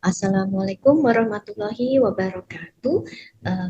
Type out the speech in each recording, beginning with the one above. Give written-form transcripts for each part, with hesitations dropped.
Assalamualaikum warahmatullahi wabarakatuh.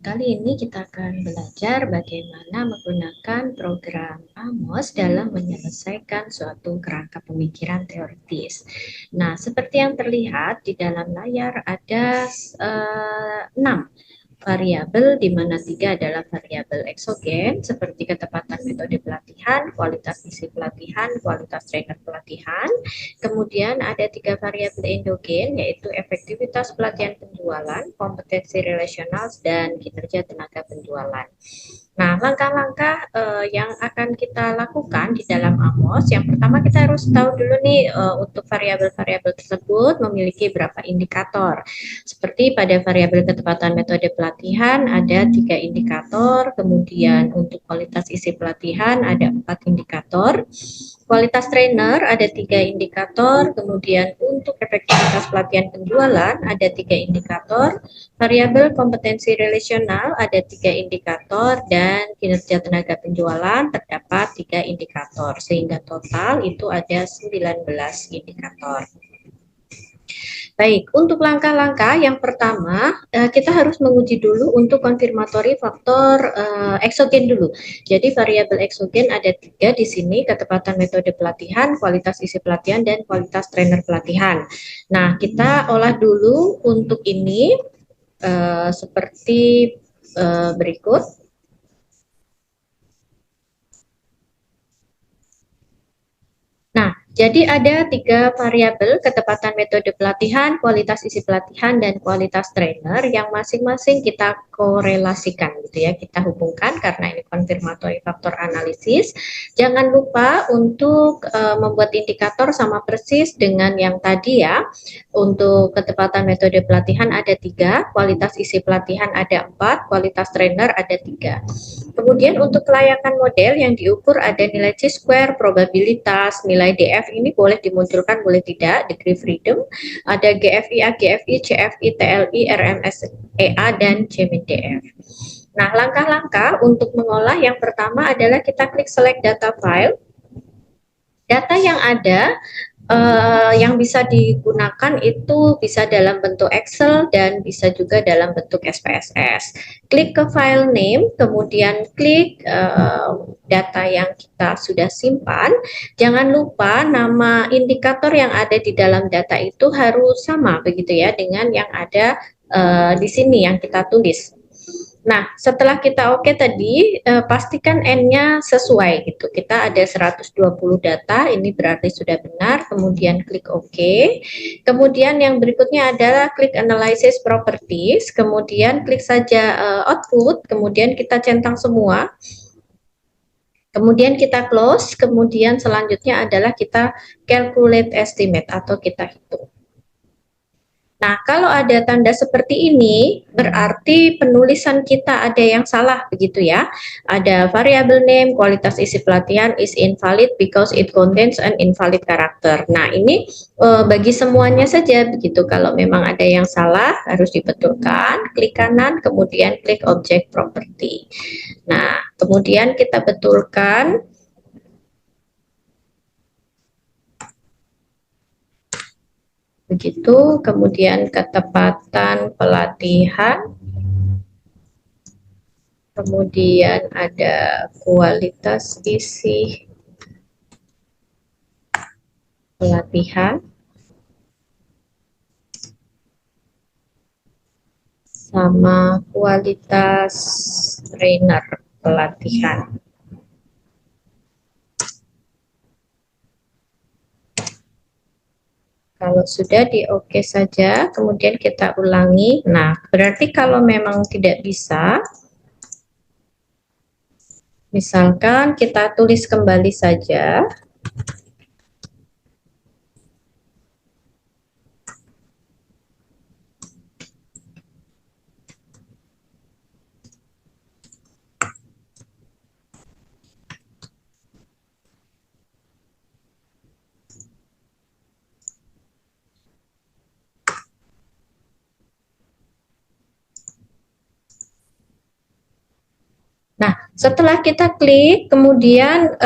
Kali ini kita akan belajar bagaimana menggunakan program AMOS dalam menyelesaikan suatu kerangka pemikiran teoritis. Nah, seperti yang terlihat di dalam layar ada 6 variabel, di mana 3 adalah variabel eksogen seperti ketepatan metode pelatihan, kualitas isi pelatihan, kualitas trainer pelatihan. Kemudian ada 3 variabel endogen, yaitu efektivitas pelatihan penjualan, kompetensi relasional, dan kinerja tenaga penjualan. Nah, langkah-langkah yang akan kita lakukan di dalam AMOS, yang pertama kita harus tahu dulu nih untuk variabel-variabel tersebut memiliki berapa indikator. Seperti pada variabel ketepatan metode pelatihan ada 3 indikator, kemudian untuk kualitas isi pelatihan ada 4 indikator, kualitas trainer ada 3 indikator, kemudian untuk efektivitas pelatihan penjualan ada 3 indikator, variabel kompetensi relasional ada 3 indikator, dan kinerja tenaga penjualan terdapat 3 indikator, sehingga total itu ada 19 indikator. Baik, untuk langkah-langkah yang pertama, kita harus menguji dulu untuk konfirmatori faktor eksogen dulu. Jadi variabel eksogen ada 3 di sini, ketepatan metode pelatihan, kualitas isi pelatihan, dan kualitas trainer pelatihan. Nah, kita olah dulu untuk ini seperti berikut. Nah, jadi ada 3 variabel, ketepatan metode pelatihan, kualitas isi pelatihan, dan kualitas trainer yang masing-masing kita korelasikan gitu ya, kita hubungkan karena ini konfirmatory faktor analisis. Jangan lupa untuk membuat indikator sama persis dengan yang tadi ya. Untuk ketepatan metode pelatihan ada 3, kualitas isi pelatihan ada 4, kualitas trainer ada 3. Kemudian untuk kelayakan model yang diukur ada nilai C-square, probabilitas, nilai DF ini boleh dimunculkan, boleh tidak, degree freedom, ada GFI, AGFI, CFI, TLI, RMSEA, dan CMIN-DF. Nah, langkah-langkah untuk mengolah yang pertama adalah kita klik select data file. Data yang ada yang bisa digunakan itu bisa dalam bentuk Excel dan bisa juga dalam bentuk SPSS. Klik ke file name, kemudian klik data yang kita sudah simpan. Jangan lupa nama indikator yang ada di dalam data itu harus sama begitu ya dengan yang ada di sini yang kita tulis. Nah, setelah kita oke tadi, pastikan N-nya sesuai gitu. Kita ada 120 data, ini berarti sudah benar, kemudian klik OK. Kemudian yang berikutnya adalah klik Analysis Properties, kemudian klik saja Output, kemudian kita centang semua. Kemudian kita close, kemudian selanjutnya adalah kita calculate estimate atau kita hitung. Nah, kalau ada tanda seperti ini, berarti penulisan kita ada yang salah, begitu ya. Ada variable name, kualitas isi pelatihan is invalid because it contains an invalid character. Nah, ini bagi semuanya saja, begitu. Kalau memang ada yang salah, harus dibetulkan, klik kanan, kemudian klik object property. Nah, kemudian kita betulkan. Begitu, kemudian ketepatan pelatihan, kemudian ada kualitas isi pelatihan, sama kualitas trainer pelatihan. Kalau sudah di oke saja, kemudian kita ulangi. Nah, berarti kalau memang tidak bisa, misalkan kita tulis kembali saja. Nah, Setelah kita klik, kemudian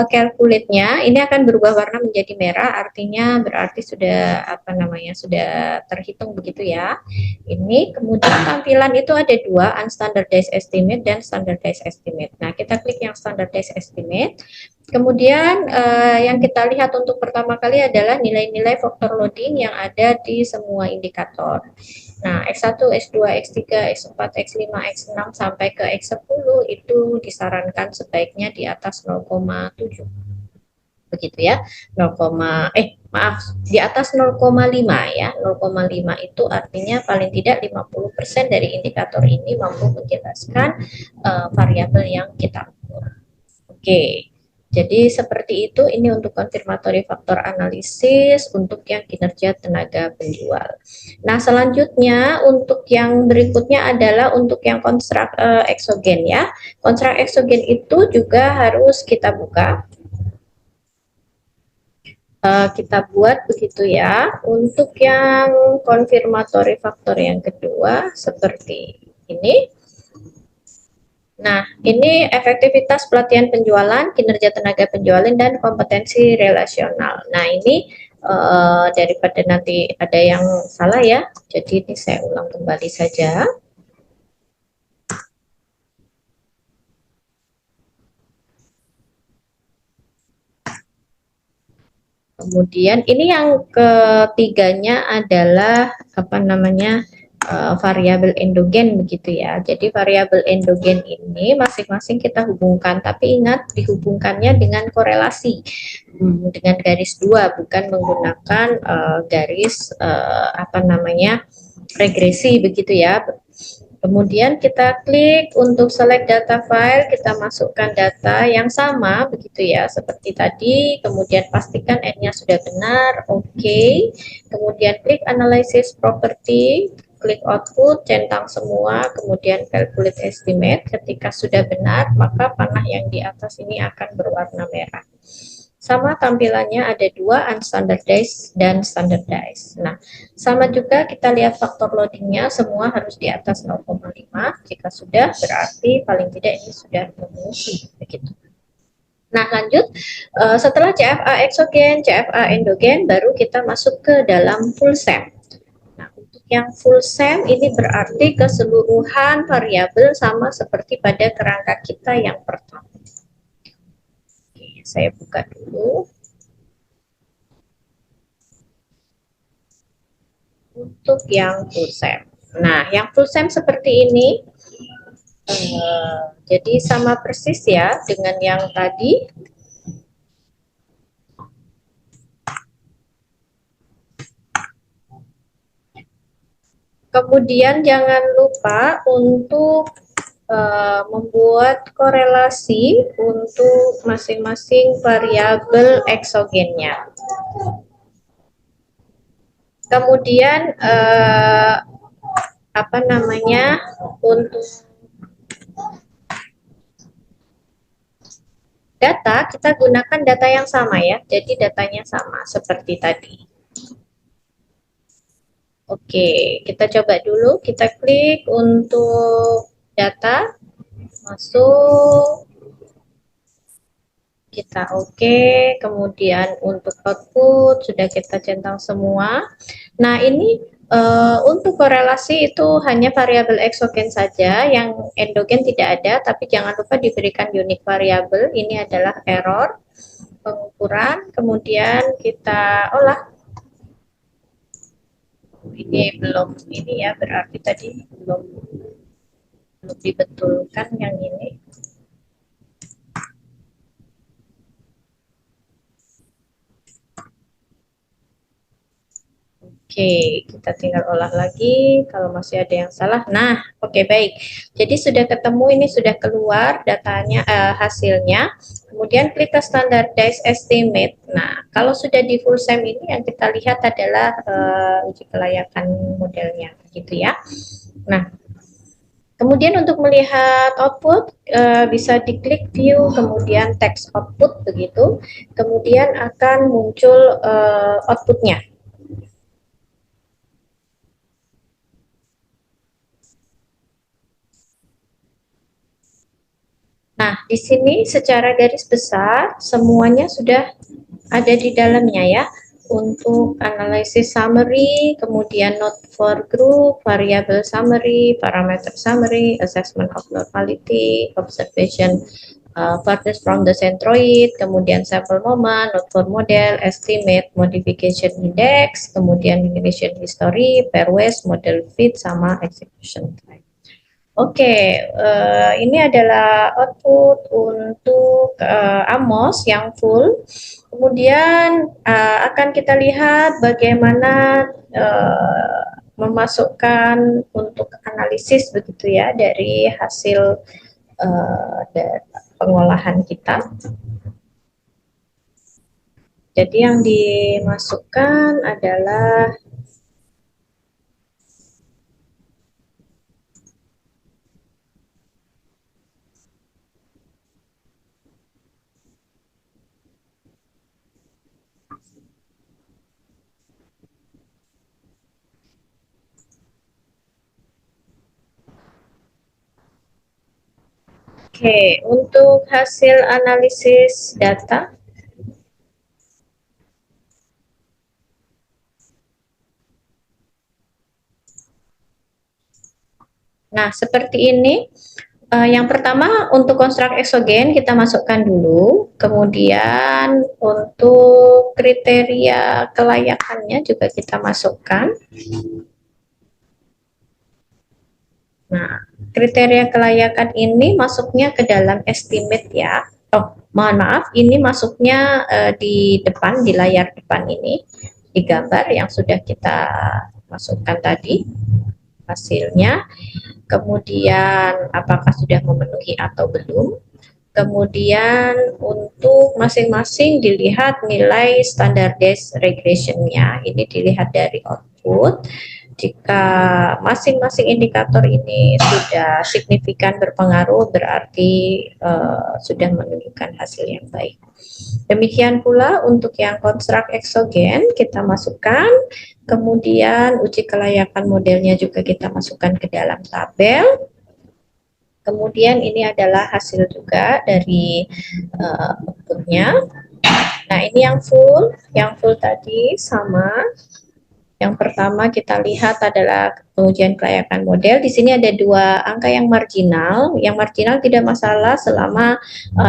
calculate-nya ini akan berubah warna menjadi merah, artinya berarti sudah apa namanya sudah terhitung begitu ya. Ini kemudian tampilan itu ada dua, unstandardized estimate dan standardized estimate. Nah, kita klik yang standardized estimate. Kemudian yang kita lihat untuk pertama kali adalah nilai-nilai faktor loading yang ada di semua indikator. Nah, X1, X2, X3, X4, X5, X6 sampai ke X10 itu disarankan sebaiknya di atas 0,7. Begitu ya. 0, maaf, di atas 0,5 ya. 0,5 itu artinya paling tidak 50% dari indikator ini mampu menjelaskan variabel yang kita ukur. Oke. Jadi seperti itu, ini untuk konfirmatory faktor analisis untuk yang kinerja tenaga penjual. Nah, selanjutnya untuk yang berikutnya adalah untuk yang konstruk eksogen ya. Konstruk eksogen itu juga harus kita buka. Kita buat begitu ya. Untuk yang konfirmatory faktor yang kedua seperti ini. Nah, ini efektivitas pelatihan penjualan, kinerja tenaga penjualan, dan kompetensi relasional. Nah, ini daripada nanti ada yang salah ya, jadi ini saya ulang kembali saja. Kemudian ini yang ketiganya adalah apa namanya variabel endogen begitu ya. Jadi variabel endogen ini masing-masing kita hubungkan, tapi ingat dihubungkannya dengan korelasi dengan garis dua, bukan menggunakan garis apa namanya regresi begitu ya. Kemudian kita klik untuk select data file, kita masukkan data yang sama begitu ya, seperti tadi. Kemudian pastikan N-nya sudah benar, oke. Kemudian klik analysis property, klik output, centang semua, kemudian calculate estimate. Ketika sudah benar, maka panah yang di atas ini akan berwarna merah. Sama tampilannya ada dua, unstandardized dan standardized. Nah, sama juga kita lihat faktor loadingnya semua harus di atas 0,5. Jika sudah, berarti paling tidak ini sudah memenuhi begitu. Nah, lanjut setelah CFA eksogen, CFA endogen, baru kita masuk ke dalam full SEM. Nah, untuk yang full SEM ini berarti keseluruhan variabel sama seperti pada kerangka kita yang pertama. Oke, saya buka dulu. Untuk yang full SEM. Nah, yang full SEM seperti ini, jadi sama persis ya dengan yang tadi. Kemudian jangan lupa untuk membuat korelasi untuk masing-masing variabel eksogennya. Kemudian apa namanya untuk data, kita gunakan data yang sama ya, jadi datanya sama seperti tadi. Oke, kita coba dulu, kita klik untuk data, masuk, kita oke, kemudian untuk output sudah kita centang semua. Nah, ini untuk korelasi itu hanya variabel eksogen saja, yang endogen tidak ada, tapi jangan lupa diberikan unique variabel. Ini adalah error pengukuran, kemudian kita olah. Ini belum ini ya, berarti tadi belum dibetulkan yang ini. Oke, kita tinggal olah lagi kalau masih ada yang salah. Nah, oke baik. Jadi sudah ketemu, ini sudah keluar datanya, hasilnya. Kemudian klik ke standardized estimate. Nah, kalau sudah di full SEM ini yang kita lihat adalah uji kelayakan modelnya, gitu ya. Nah, kemudian untuk melihat output bisa diklik view, kemudian text output begitu. Kemudian akan muncul outputnya. Nah, di sini secara garis besar semuanya sudah ada di dalamnya ya. Untuk analysis summary, kemudian note for group, variable summary, parameter summary, assessment of locality, observation furthest from the centroid, kemudian sample moment, note for model, estimate, modification index, kemudian migration history, pairwise, model fit, sama execution time. Oke, ini adalah output untuk AMOS yang full. Kemudian akan kita lihat bagaimana memasukkan untuk analisis begitu ya dari hasil pengolahan kita. Jadi yang dimasukkan adalah untuk hasil analisis data. Nah, seperti ini. Yang pertama untuk konstruk eksogen kita masukkan dulu, kemudian untuk kriteria kelayakannya juga kita masukkan. Nah, kriteria kelayakan ini masuknya ke dalam estimate ya. Oh, mohon maaf, ini masuknya di depan, di layar depan ini, di gambar yang sudah kita masukkan tadi hasilnya. Kemudian apakah sudah memenuhi atau belum. Kemudian untuk masing-masing dilihat nilai standardized regression-nya. Ini dilihat dari output. Jika masing-masing indikator ini sudah signifikan berpengaruh, berarti sudah menunjukkan hasil yang baik. Demikian pula untuk yang konstruk eksogen kita masukkan, kemudian uji kelayakan modelnya juga kita masukkan ke dalam tabel. Kemudian ini adalah hasil juga dari outputnya. Nah, ini yang full tadi sama. Yang pertama kita lihat adalah pengujian kelayakan model. Di sini ada dua angka yang marginal. Yang marginal tidak masalah selama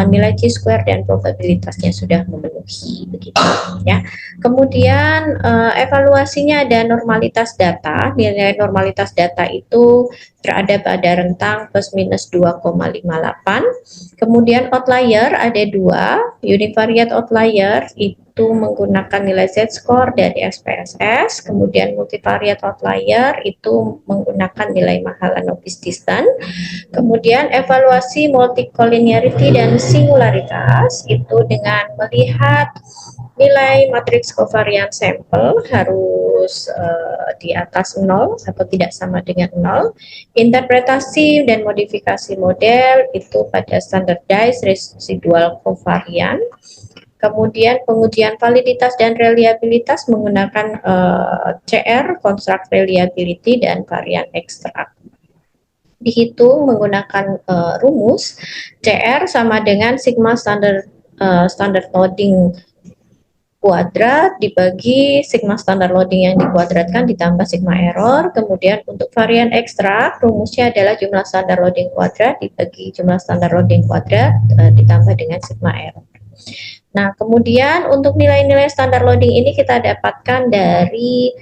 nilai chi-square dan probabilitasnya sudah memenuhi, begitu ya. Kemudian evaluasinya ada normalitas data. Nilai normalitas data itu berada pada rentang plus minus 2,58. Kemudian outlier ada dua, univariate outlier itu menggunakan nilai z-score dari SPSS, kemudian multivariate outlier itu menggunakan nilai Mahalanobis distance. Kemudian evaluasi multicollinearity dan singularitas itu dengan melihat nilai matriks covarian sampel harus di atas 0 atau tidak sama dengan 0. Interpretasi dan modifikasi model itu pada standardized residual covariant. Kemudian pengujian validitas dan reliabilitas menggunakan CR, construct reliability, dan varian ekstrak. Dihitung menggunakan rumus CR sama dengan sigma standard loading kuadrat dibagi sigma standar loading yang dikuadratkan ditambah sigma error. Kemudian untuk varian ekstrak rumusnya adalah jumlah standar loading kuadrat dibagi jumlah standar loading kuadrat ditambah dengan sigma error. Nah, kemudian untuk nilai-nilai standar loading ini kita dapatkan dari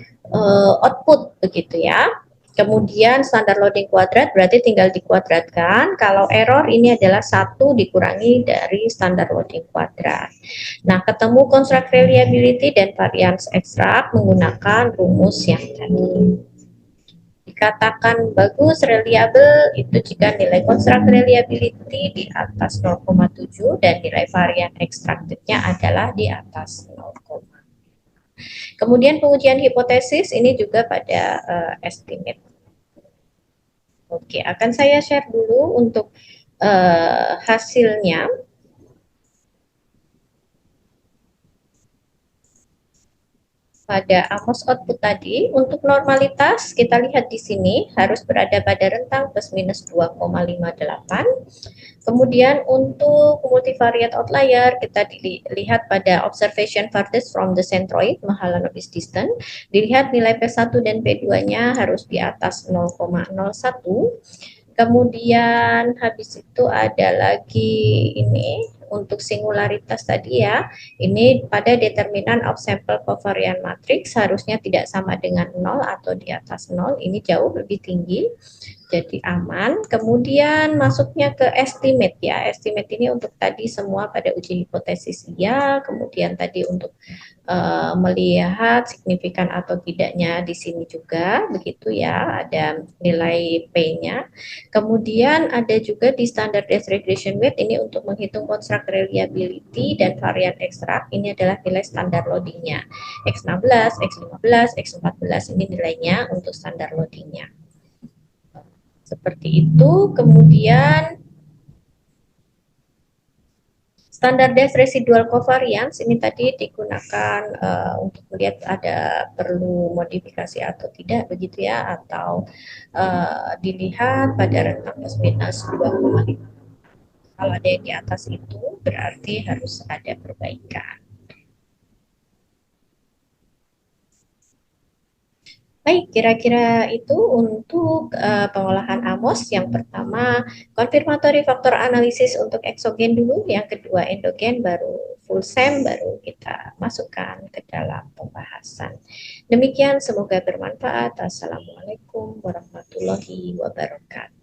output begitu ya. Kemudian standar loading kuadrat berarti tinggal dikuadratkan. Kalau error ini adalah 1 dikurangi dari standar loading kuadrat. Nah, ketemu construct reliability dan variance ekstrak menggunakan rumus yang tadi. Dikatakan bagus, reliable, itu jika nilai construct reliability di atas 0,7 dan nilai varian extracted-nya adalah di atas 0. Kemudian pengujian hipotesis ini juga pada estimate. Oke, akan saya share dulu untuk hasilnya. pada Amos output tadi, untuk normalitas kita lihat di sini harus berada pada rentang plus minus 2,58. Kemudian untuk multivariate outlier kita dilihat pada observation farthest from the centroid Mahalanobis distance. Dilihat nilai P1 dan P2-nya harus di atas 0,01. Kemudian habis itu ada lagi ini untuk singularitas tadi ya. Ini pada determinan of sample covariance matrix harusnya tidak sama dengan 0 atau di atas 0. Ini jauh lebih tinggi. Jadi aman. Kemudian masuknya ke estimate ya. Estimate ini untuk tadi semua pada uji hipotesis iya. Kemudian tadi untuk melihat signifikan atau tidaknya di sini juga begitu ya, ada nilai P-nya. Kemudian ada juga di standardized regression weight ini untuk menghitung construct reliability dan varian ekstrak. Ini adalah nilai standar loadingnya X16, X15, X14 ini nilainya untuk standar loadingnya. Seperti itu. Kemudian standardized residual covariance ini tadi digunakan untuk melihat ada perlu modifikasi atau tidak begitu ya, atau dilihat pada rentang plus minus 2,5. Kalau ada yang di atas itu berarti harus ada perbaikan. Baik, kira-kira itu untuk pengolahan AMOS. Yang pertama, konfirmatory faktor analisis untuk eksogen dulu. Yang kedua, endogen, baru full SEM, baru kita masukkan ke dalam pembahasan. Demikian, semoga bermanfaat. Assalamualaikum warahmatullahi wabarakatuh.